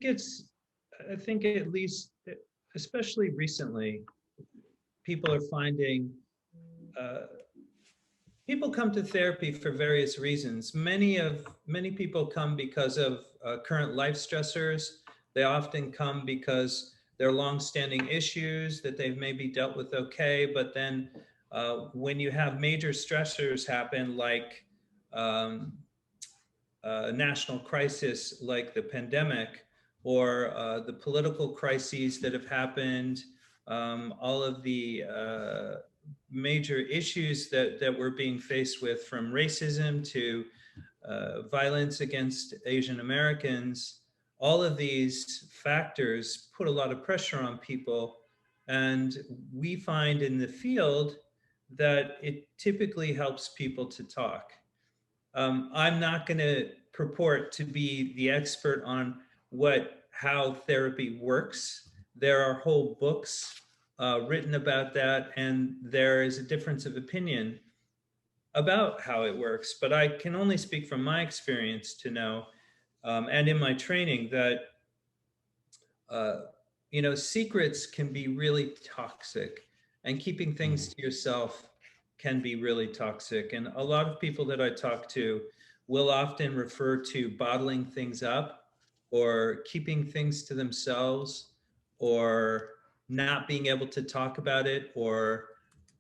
it's, I think at least, especially recently, people are finding, uh, people come to therapy for various reasons. Many people come because of current life stressors. They often come because there are longstanding issues that they've maybe dealt with okay, but then when you have major stressors happen, like um, a national crisis like the pandemic, or the political crises that have happened, all of the major issues that we're being faced with, from racism to violence against Asian Americans, all of these factors put a lot of pressure on people. And we find in the field that it typically helps people to talk. I'm not going to purport to be the expert on how therapy works. There are whole books written about that, and there is a difference of opinion about how it works. But I can only speak from my experience to know, and in my training, that uh, secrets can be really toxic, and keeping things to yourself can be really toxic. And a lot of people that I talk to will often refer to bottling things up, or keeping things to themselves, or not being able to talk about it, or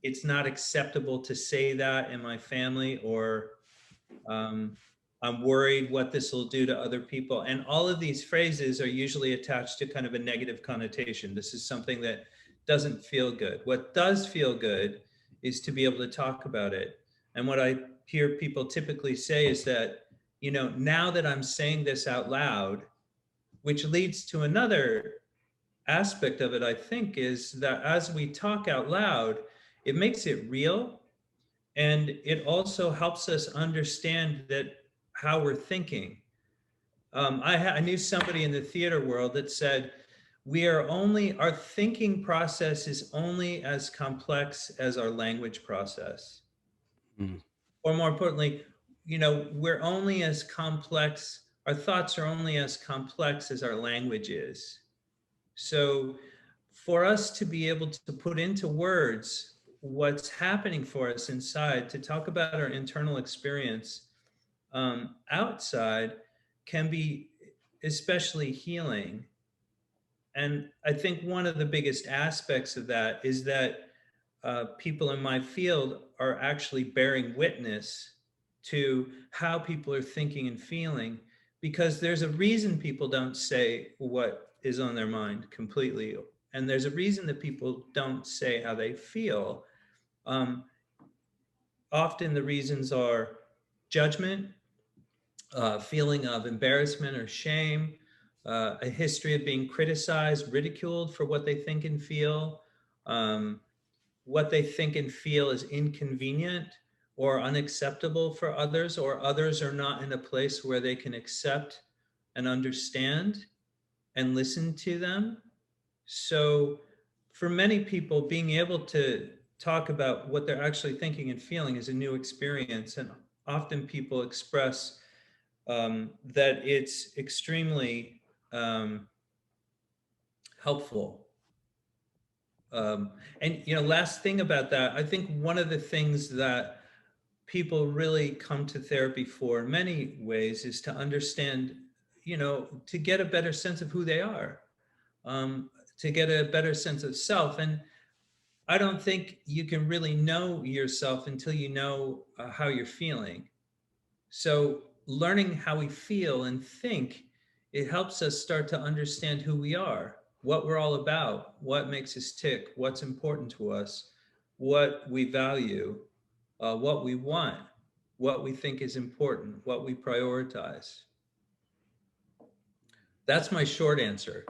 it's not acceptable to say that in my family, or um, I'm worried what this will do to other people. And all of these phrases are usually attached to kind of a negative connotation. This is something that doesn't feel good. What does feel good is to be able to talk about it. And what I hear people typically say is that, now that I'm saying this out loud, which leads to another aspect of it, I think, is that as we talk out loud, it makes it real, and it also helps us understand that how we're thinking. I knew somebody in the theater world that said, our thinking process is only as complex as our language process. Mm. Or more importantly, we're only as complex, our thoughts are only as complex as our language is. So for us to be able to put into words what's happening for us inside, to talk about our internal experience outside, can be especially healing. And I think one of the biggest aspects of that is that people in my field are actually bearing witness to how people are thinking and feeling, because there's a reason people don't say what is on their mind completely. And there's a reason that people don't say how they feel. Um, Often the reasons are judgment, feeling of embarrassment or shame, a history of being criticized, ridiculed for what they think and feel, um, what they think and feel is inconvenient or unacceptable for others, or others are not in a place where they can accept and understand and listen to them. So, for many people, being able to talk about what they're actually thinking and feeling is a new experience. And often people express that it's extremely helpful. And last thing about that, I think one of the things that people really come to therapy for in many ways is to understand, to get a better sense of who they are, to get a better sense of self. And I don't think you can really know yourself until you know how you're feeling. So learning how we feel and think, it helps us start to understand who we are, what we're all about, what makes us tick, what's important to us, what we value, what we want, what we think is important, what we prioritize. That's my short answer.